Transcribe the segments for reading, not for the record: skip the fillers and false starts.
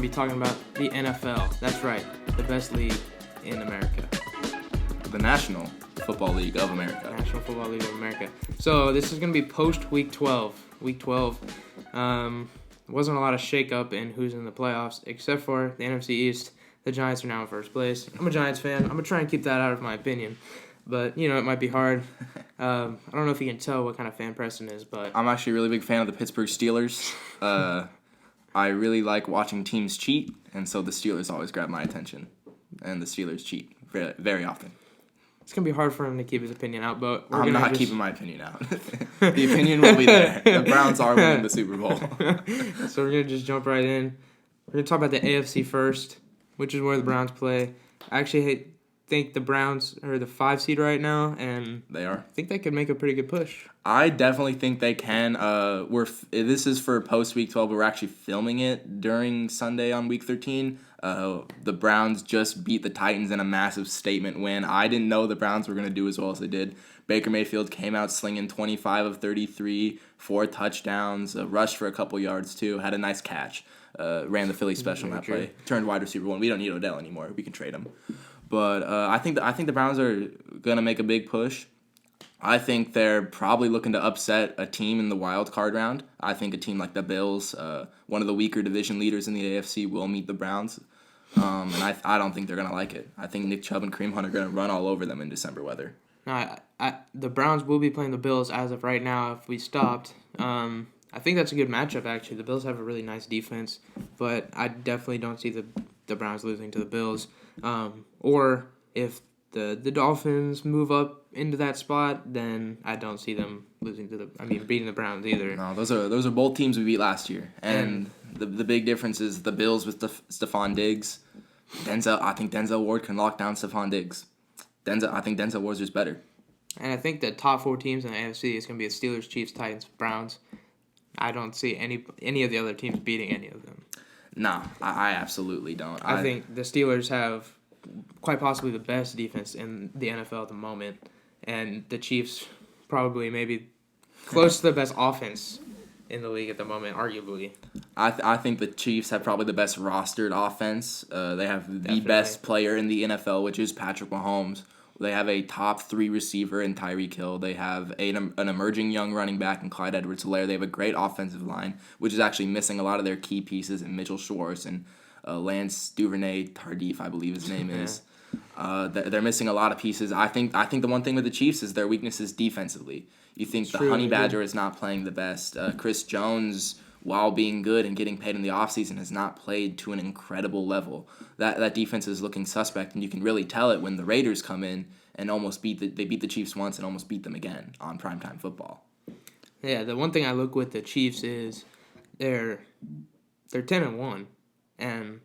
be talking about the NFL. That's right, the best league in America. The National Football League of America. National Football League of America. So this is going to be post-Week 12. Week 12, wasn't a lot of shake-up in who's in the playoffs, except for the NFC East. The Giants are now in first place. I'm a Giants fan. I'm going to try and keep that out of my opinion. But, it might be hard. I don't know if you can tell what kind of fan Preston is, but... I'm actually a really big fan of the Pittsburgh Steelers. I really like watching teams cheat, and so the Steelers always grab my attention. And the Steelers cheat very, very often. It's going to be hard for him to keep his opinion out, but... I'm not keeping my opinion out. The opinion will be there. The Browns are winning the Super Bowl. So we're going to just jump right in. We're going to talk about the AFC first, which is where the Browns play. I actually think the Browns are the 5 seed right now, and they are. I think they could make a pretty good push. I definitely think they can. This is for post Week 12, but we're actually filming it during Sunday on Week 13. The Browns just beat the Titans in a massive statement win. I didn't know the Browns were going to do as well as they did. Baker Mayfield came out slinging 25 of 33, 4 touchdowns, rushed for a couple yards too, had a nice catch, ran the Philly special on that play, turned wide receiver 1. We don't need Odell anymore. We can trade him. But I think the Browns are going to make a big push. I think they're probably looking to upset a team in the wild card round. I think a team like the Bills, one of the weaker division leaders in the AFC, will meet the Browns. And I don't think they're going to like it. I think Nick Chubb and Kareem Hunt are going to run all over them in December weather. No, the Browns will be playing the Bills as of right now if we stopped. I think that's a good matchup, actually. The Bills have a really nice defense, but I definitely don't see the Browns losing to the Bills. Or if the Dolphins move up into that spot, then I don't see them beating the Browns either. No, those are both teams we beat last year, and the big difference is the Bills with Stephon Diggs. I think Denzel Ward can lock down Stephon Diggs. I think Denzel Ward's just better. And I think the top 4 teams in the AFC is going to be the Steelers, Chiefs, Titans, Browns. I don't see any of the other teams beating any of them. No, I absolutely don't. I think the Steelers have quite possibly the best defense in the NFL at the moment, and the Chiefs probably maybe close to the best offense in the league at the moment, arguably. I think the Chiefs have probably the best rostered offense. They have the best player in the NFL, which is Patrick Mahomes. They have a top 3 receiver in Tyreek Hill. They have an emerging young running back in Clyde Edwards-Helaire. They have a great offensive line, which is actually missing a lot of their key pieces in Mitchell Schwartz and Lance Duvernay-Tardif, I believe his name is. They're missing a lot of pieces. I think the one thing with the Chiefs is their weakness is defensively. You think the Honey Badger is not playing the best. Chris Jones, while being good and getting paid in the offseason, has not played to an incredible level. That defense is looking suspect, and you can really tell it when the Raiders come in and they beat the Chiefs once and almost beat them again on primetime football. Yeah, the one thing I look with the Chiefs is they're 10-1, and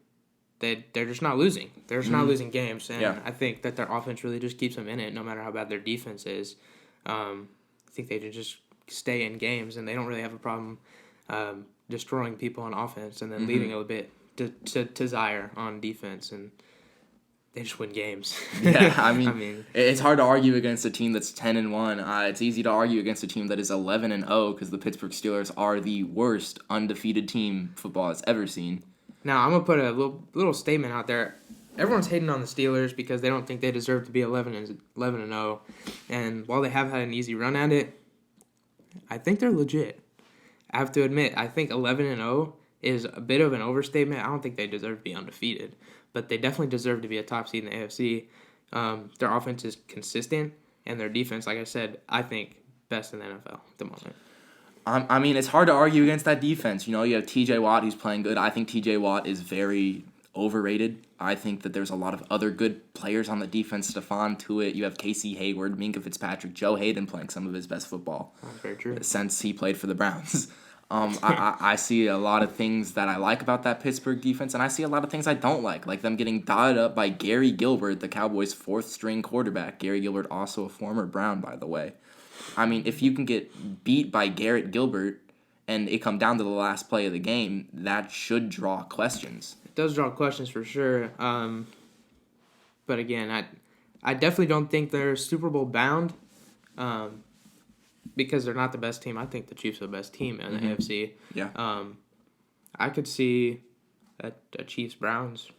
they're just not losing. They're just not losing games, and I think that their offense really just keeps them in it, no matter how bad their defense is. I think they just stay in games, and they don't really have a problem destroying people on offense and then leaving a bit to Zaire on defense, and they just win games. Yeah, I mean, it's hard to argue against a team that's 10-1. It's easy to argue against a team that is 11-0 because the Pittsburgh Steelers are the worst undefeated team football has ever seen. Now, I'm going to put a little statement out there. Everyone's hating on the Steelers because they don't think they deserve to be 11-0. And while they have had an easy run at it, I think they're legit. I have to admit, I think 11-0 is a bit of an overstatement. I don't think they deserve to be undefeated, but they definitely deserve to be a top seed in the AFC. Their offense is consistent, and their defense, like I said, I think best in the NFL at the moment. I mean, it's hard to argue against that defense. You have T.J. Watt who's playing good. I think T.J. Watt is very overrated. I think that there's a lot of other good players on the defense. Stephon Tuitt, you have Casey Hayward, Minkah Fitzpatrick, Joe Hayden playing some of his best football. That's very true. Since he played for the Browns. I see a lot of things that I like about that Pittsburgh defense, and I see a lot of things I don't like them getting dotted up by Gary Gilbert, the Cowboys' 4th-string quarterback. Gary Gilbert, also a former Brown, by the way. I mean, if you can get beat by Garrett Gilbert and it come down to the last play of the game, that should draw questions. It does draw questions for sure. But again, I definitely don't think they're Super Bowl bound. Because they're not the best team. I think the Chiefs are the best team in the AFC. Yeah. I could see a Chiefs Browns.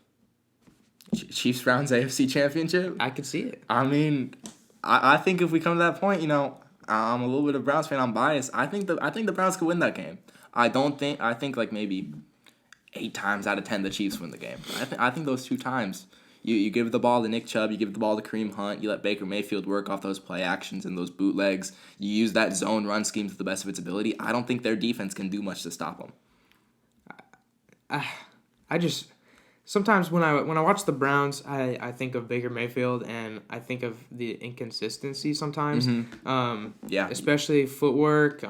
Chiefs Browns AFC Championship. I could see it. I mean, I think if we come to that point, I'm a little bit of Browns fan. I'm biased. I think the Browns could win that game. I think like maybe 8 times out of 10 the Chiefs win the game. I think those 2 times. You give the ball to Nick Chubb, you give the ball to Kareem Hunt, you let Baker Mayfield work off those play actions and those bootlegs. You use that zone run scheme to the best of its ability. I don't think their defense can do much to stop them. I just sometimes when I watch the Browns, I think of Baker Mayfield and I think of the inconsistency sometimes. Yeah. Especially footwork,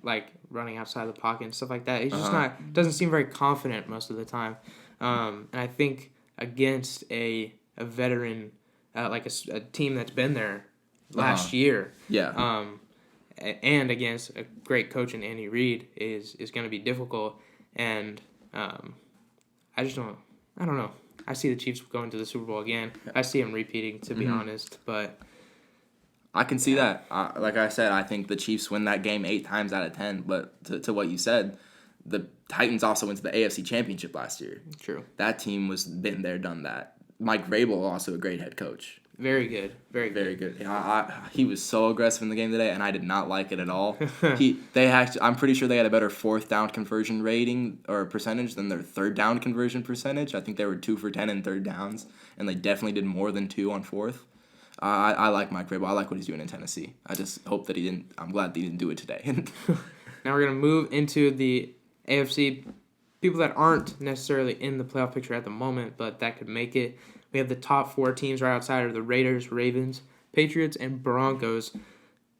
like running outside the pocket and stuff like that. He's just doesn't seem very confident most of the time. And I think against a veteran, like a team that's been there last year, and against a great coach in Andy Reid is going to be difficult. And I don't know. I see the Chiefs going to the Super Bowl again. I see them repeating, to be honest. But I can see that. Like I said, I think the Chiefs win that game 8 times out of 10. But to what you said, the Titans also went to the AFC Championship last year. True. That team was been there, done that. Mike Vrabel, also a great head coach. Very good. Very good. He was so aggressive in the game today, and I did not like it at all. I'm pretty sure they had a better 4th down conversion rating or percentage than their 3rd down conversion percentage. I think they were 2 for 10 in 3rd downs, and they definitely did more than 2 on 4th. I like Mike Vrabel. I like what he's doing in Tennessee. I just hope that he didn't. I'm glad that he didn't do it today. Now we're gonna move into the AFC. People that aren't necessarily in the playoff picture at the moment, but that could make it. We have the top 4 teams right outside of the Raiders, Ravens, Patriots, and Broncos.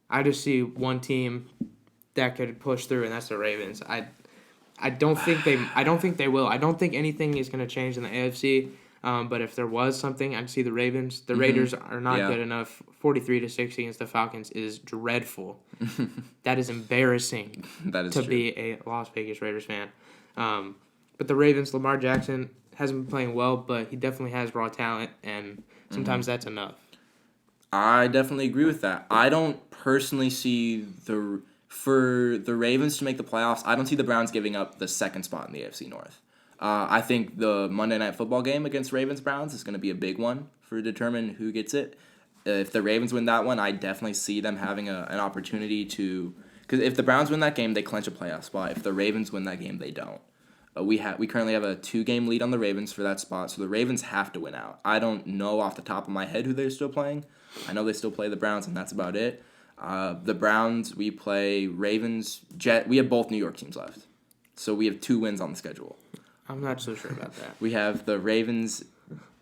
I just see one team that could push through, and that's the Ravens. I don't think they will. I don't think anything is going to change in the AFC. But if there was something, I'd see the Ravens. The Raiders are not good enough. 43-60 against the Falcons is dreadful. That is embarrassing. That is to true. be a Las Vegas Raiders fan. But the Ravens, Lamar Jackson hasn't been playing well, but he definitely has raw talent, and sometimes that's enough. I definitely agree with that. I don't personally see for the Ravens to make the playoffs. I don't see the Browns giving up the 2nd spot in the AFC North. I think the Monday Night Football game against Ravens-Browns is going to be a big one for determining who gets it. If the Ravens win that one, I definitely see them having an opportunity to... Because if the Browns win that game, they clinch a playoff spot. If the Ravens win that game, they don't. We currently have a 2-game lead on the Ravens for that spot, so the Ravens have to win out. I don't know off the top of my head who they're still playing. I know they still play the Browns, and that's about it. The Browns, we play Ravens, Jet. We have both New York teams left, so we have 2 wins on the schedule. I'm not so sure about that. We have the Ravens,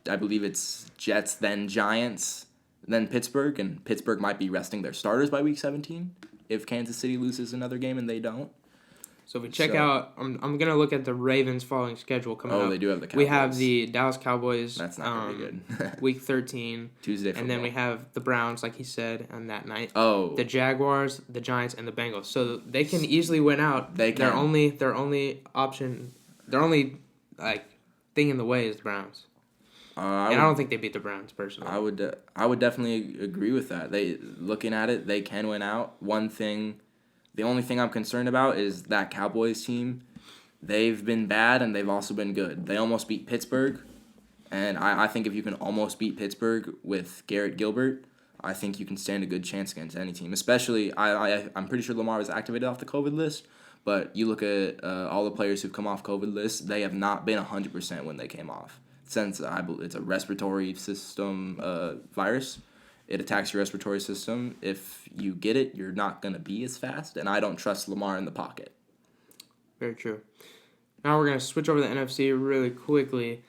I believe it's Jets, then Giants, then Pittsburgh, and Pittsburgh might be resting their starters by Week 17 if Kansas City loses another game and they don't. So if we check out, I'm going to look at the Ravens' following schedule coming up. Oh, they do have the Cowboys. We have the Dallas Cowboys. That's not going to be good. Week 13. Tuesday football. And then we have the Browns, like he said, on that night. Oh. The Jaguars, the Giants, and the Bengals. So they can easily win out. They can. Their only option, their only thing in the way is the Browns. I don't think they beat the Browns personally. I would definitely agree with that. Looking at it, they can win out. The only thing I'm concerned about is that Cowboys team. They've been bad and they've also been good. They almost beat Pittsburgh, and I think if you can almost beat Pittsburgh with Garrett Gilbert, I think you can stand a good chance against any team. Especially, I'm pretty sure Lamar was activated off the COVID list, but you look at all the players who've come off COVID lists, they have not been 100% when they came off. Since it's a respiratory system virus. It attacks your respiratory system. If you get it, you're not going to be as fast, and I don't trust Lamar in the pocket. Very true. Now we're going to switch over to the NFC really quickly.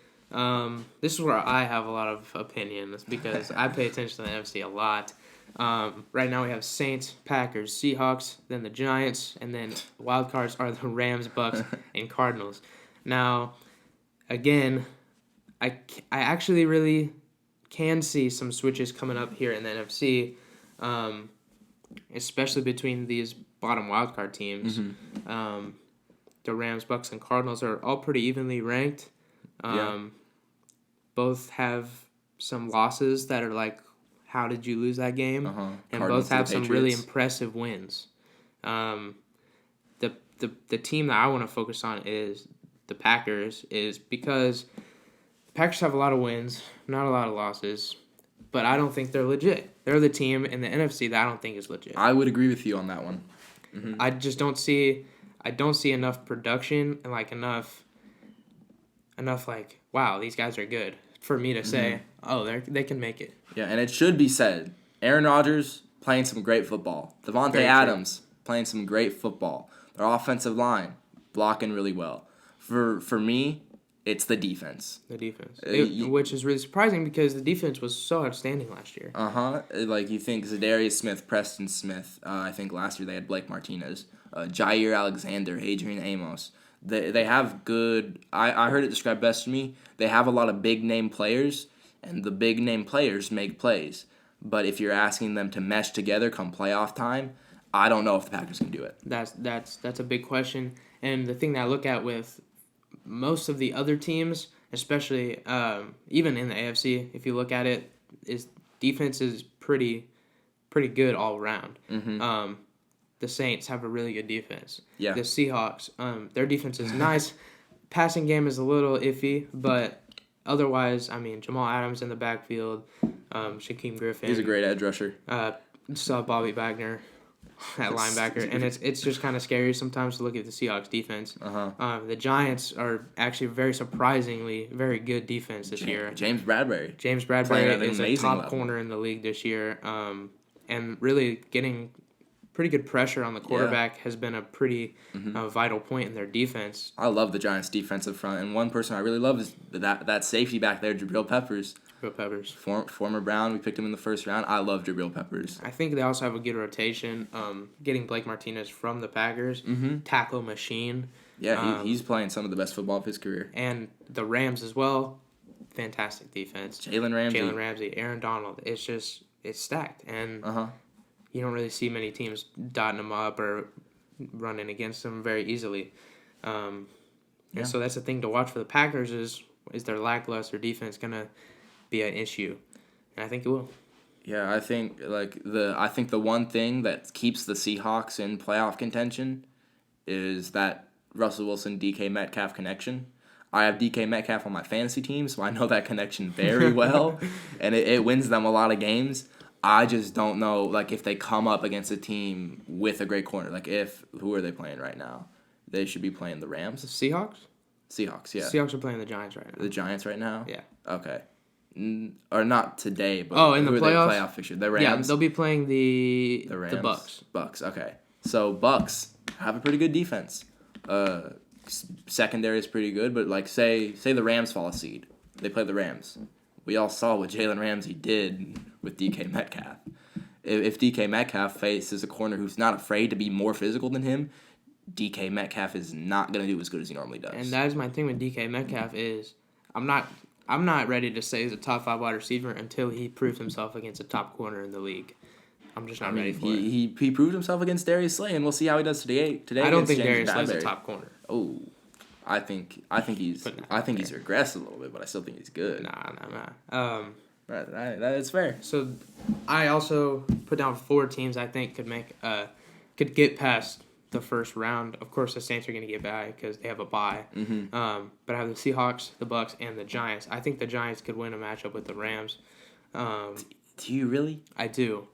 This is where I have a lot of opinions because I pay attention to the NFC a lot. Right now we have Saints, Packers, Seahawks, then the Giants, and then wild cards are the Rams, Bucks, and Cardinals. Now, again, I actually really can see some switches coming up here in the NFC, especially between these bottom wildcard teams. The Rams, Bucks, and Cardinals are all pretty evenly ranked. Both have some losses that are like, how did you lose that game? And Cardinals both have some really Patriots. impressive wins. The team that I want to focus on is the Packers is because the Packers have a lot of wins, not a lot of losses, but I don't think they're legit. They're the team in the NFC that I don't think is legit. I would agree with you on that one. Mm-hmm. I just don't see enough production and like enough like, wow, these guys are good for me to say, they can make it. Yeah, and it should be said, Aaron Rodgers playing some great football. Devontae Adams playing some great football. Their offensive line blocking really well. For me, it's the defense. The defense, which is really surprising because the defense was so outstanding last year. Like you think Zadarius Smith, Preston Smith. I think last year they had Blake Martinez, Jair Alexander, Adrian Amos. They have good. I heard it described best to me. They have a lot of big name players, and the big name players make plays. But if you're asking them to mesh together come playoff time, I don't know if the Packers can do it. That's a big question. And the thing that I look at with most of the other teams, especially even in the AFC, if you look at it, is defense is pretty good all around. Mm-hmm. The Saints have a really good defense. Yeah. The Seahawks, their defense is nice. Passing game is a little iffy, but otherwise, I mean, Jamal Adams in the backfield, Shaquem Griffin. He's a great edge rusher. Saw Bobby Wagner at linebacker, and it's just kind of scary sometimes to look at the Seahawks defense. The Giants are actually very surprisingly very good defense this year. James Bradbury. James Bradbury is a top corner in the league this year, and really getting pretty good pressure on the quarterback has been a pretty vital point in their defense. I love the Giants' defensive front, and one person I really love is that safety back there, Jabril Peppers. Former Brown, we picked him in the first round. I love Jabril Peppers. I think they also have a good rotation. Getting Blake Martinez from the Packers, tackle machine. Yeah, he's playing some of the best football of his career. And the Rams as well, fantastic defense. Jalen Ramsey, Aaron Donald. It's stacked, and you don't really see many teams dotting them up or running against them very easily. And so that's the thing to watch for the Packers is their lackluster defense gonna be an issue, and I think it will. Yeah, I think the one thing that keeps the Seahawks in playoff contention is that Russell Wilson DK Metcalf connection. I have DK Metcalf on my fantasy team, so I know that connection very well, and it wins them a lot of games. I just don't know, like, if they come up against a team with a great corner. Like, who are they playing right now? They should be playing the Rams. The Seahawks? Seahawks, yeah. Seahawks are playing the Giants right now. The Giants right now? Yeah. Okay. Or not today, but in the playoffs? Playoff fixture? The Rams? Yeah, they'll be playing the Rams? The Bucks. Bucks, okay. So, Bucks have a pretty good defense. Secondary is pretty good, but, like, say the Rams fall a seed. They play the Rams. We all saw what Jalen Ramsey did with DK Metcalf. If DK Metcalf faces a corner who's not afraid to be more physical than him, DK Metcalf is not going to do as good as he normally does. And that is my thing with DK Metcalf is I'm not ready to say he's a top 5 wide receiver until he proves himself against a top corner in the league. I'm just not ready for it. He proved himself against Darius Slay, and we'll see how he does today. I don't think Darius Slay's a top corner. Oh, I think he's regressed a little bit, but I still think he's good. Nah. That is fair. So, I also put down 4 teams I think could get past the first round. Of course, the Saints are going to get by because they have a bye. But I have the Seahawks, the Bucks, and the Giants. I think the Giants could win a matchup with the Rams. Do you really? I do.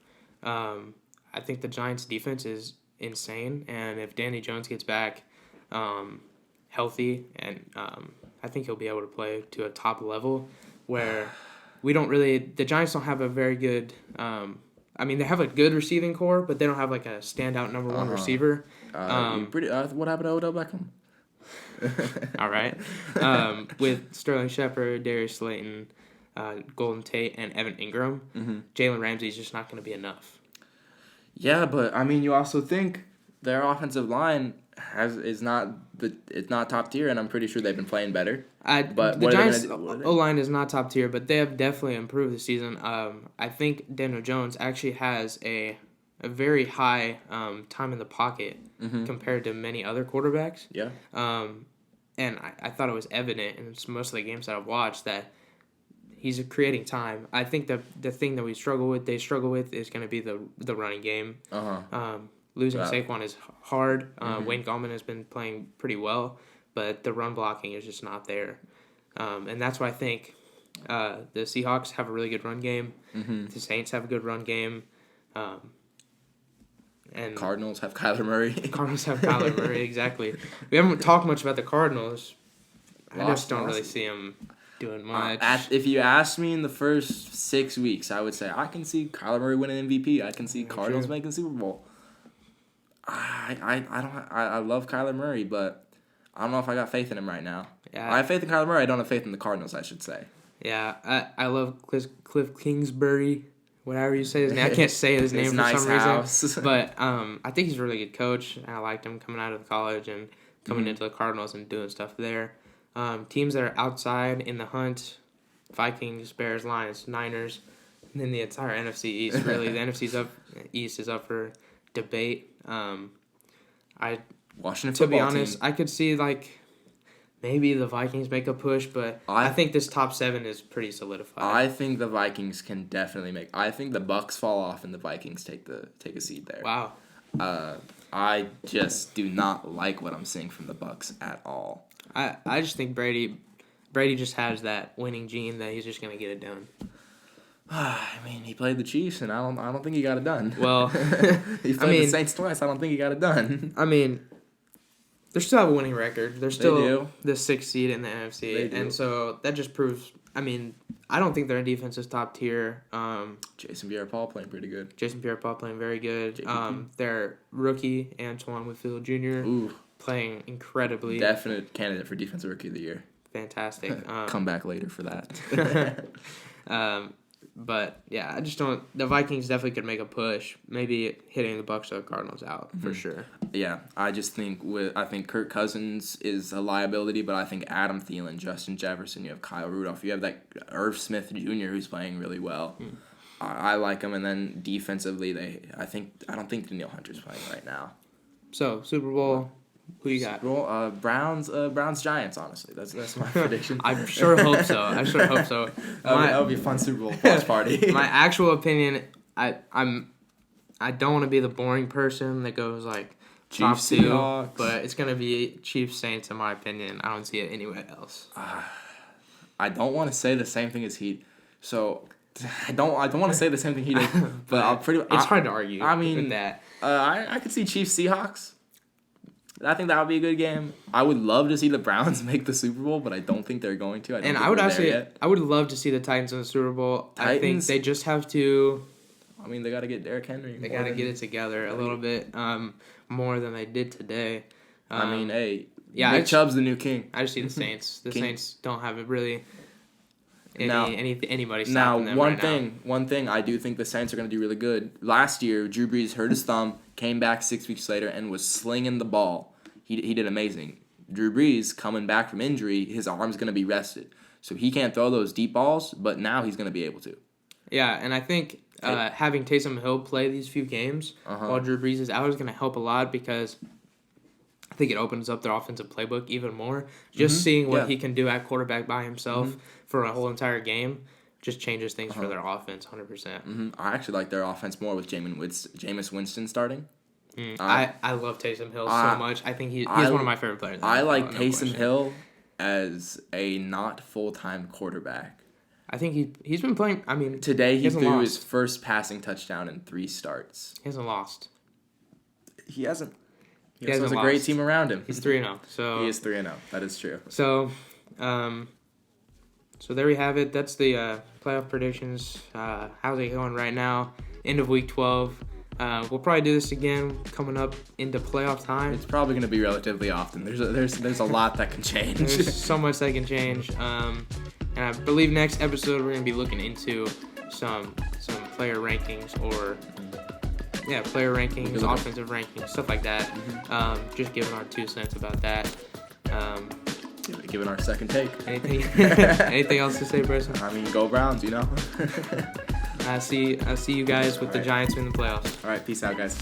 I think the Giants' defense is insane, and if Danny Jones gets back healthy, and I think he'll be able to play to a top level where the Giants don't have a very good they have a good receiving core, but they don't have like a standout number one receiver. What happened to Odell Beckham? All right. With Sterling Shepard, Darius Slayton, Golden Tate, and Evan Ingram, Jalen Ramsey's just not going to be enough. Yeah, but I mean, you also think their offensive line it's not top tier, and I'm pretty sure they've been playing better. But the Giants' O-line is not top tier, but they have definitely improved this season. I think Daniel Jones actually has a very high time in the pocket compared to many other quarterbacks. Yeah. And I thought it was evident in most of the games that I've watched that he's creating time. I think the thing that they struggle with is going to be the running game. Losing Saquon is hard. Wayne Gallman has been playing pretty well, but the run blocking is just not there. And that's why I think the Seahawks have a really good run game. Mm-hmm. The Saints have a good run game. And Cardinals have Kyler Murray. Cardinals have Kyler Murray, exactly. We haven't talked much about the Cardinals. I just don't really see them doing much. If you asked me in the first 6 weeks, I would say I can see Kyler Murray winning MVP. I can see Cardinals making Super Bowl. I love Kyler Murray, but I don't know if I got faith in him right now. Yeah. I have faith in Kyler Murray. I don't have faith in the Cardinals, I should say. Yeah, I love Cliff Kingsbury, whatever you say his name. I can't say his name for nice some house. reason. But I think he's a really good coach. I liked him coming out of college and coming into the Cardinals and doing stuff there. Teams that are outside in the hunt, Vikings, Bears, Lions, Niners, and then the entire NFC East, really. The NFC East is up for debate. Washington To be football honest, team. I could see, maybe the Vikings make a push, but I think this top 7 is pretty solidified. I think the Vikings can definitely make. I think the Bucks fall off and the Vikings take a seed there. Wow. I just do not like what I'm seeing from the Bucks at all. I just think Brady just has that winning gene that he's just gonna get it done. I mean, he played the Chiefs, and I don't think he got it done. Well, he played the Saints twice. I don't think he got it done. I mean, they still have a winning record. They're still do. the 6th seed in the NFC, They do. and so that just proves. I mean, I don't think their defense is top tier. Jason Pierre-Paul playing pretty good. Jason Pierre-Paul playing very good. JPP. Their rookie Antoine Winfield Jr. Ooh, playing incredibly definite candidate for Defensive Rookie of the Year. fantastic. Come back later for that. But yeah, I just don't. The Vikings definitely could make a push, maybe hitting the Bucks or the Cardinals out for sure. Yeah, I just think Kirk Cousins is a liability, but I think Adam Thielen, Justin Jefferson, you have Kyle Rudolph, you have that Irv Smith Jr. who's playing really well. I like him, and then defensively, I don't think Danielle Hunter's playing right now. So Super Bowl, who you got? Well, Browns Giants. Honestly, that's my prediction. I sure hope so. That would be a fun Super Bowl watch party. My actual opinion, I don't want to be the boring person that goes top Chiefs, 2, Seahawks. but it's gonna be Chiefs Saints in my opinion. I don't see it anywhere else. I don't want to say the same thing as he. So I don't want to say the same thing he did, but It's hard to argue. I mean, with that. I could see Chiefs Seahawks. I think that would be a good game. I would love to see the Browns make the Super Bowl, but I don't think they're going to. I would love to see the Titans in the Super Bowl. I think Titans? they just have to. I mean, they got to get Derrick Henry. They got to get it together a little bit more than they did today. I mean, hey, yeah, Nick Chubb's the new king. I just see the Saints. The King. Saints don't have it really. Anybody stopping Now, them one thing, I do think the Saints are going to do really good. Last year, Drew Brees hurt his thumb, came back 6 weeks later, and was slinging the ball. He did amazing. Drew Brees, coming back from injury, his arm's going to be rested. So he can't throw those deep balls, but now he's going to be able to. Yeah, and I think having Taysom Hill play these few games while Drew Brees is out is going to help a lot because I think it opens up their offensive playbook even more. Just seeing what he can do at quarterback by himself for a whole entire game just changes things for their offense 100%. I actually like their offense more with Jameis Winston starting. I love Taysom Hill so much. I think he's one of my favorite players. I like no Taysom question. Hill as a not full-time quarterback. I think he's been playing. I mean, Today he hasn't threw lost. his first passing touchdown in 3 starts. He hasn't lost. He hasn't. He hasn't has a great lost. team around him. He's 3-0. So He is 3-0. That is true. So, so there we have it. That's the playoff predictions. How's it going right now? End of week 12. We'll probably do this again coming up into playoff time. It's probably going to be relatively often. There's a lot that can change. There's so much that can change. And I believe next episode we're going to be looking into some player rankings or player rankings, offensive rankings, stuff like that. Just giving our 2 cents about that. Giving our second take. Anything else to say, Bryson? I mean, go Browns, you know. I see you guys with the Giants in the playoffs. All right, peace out, guys.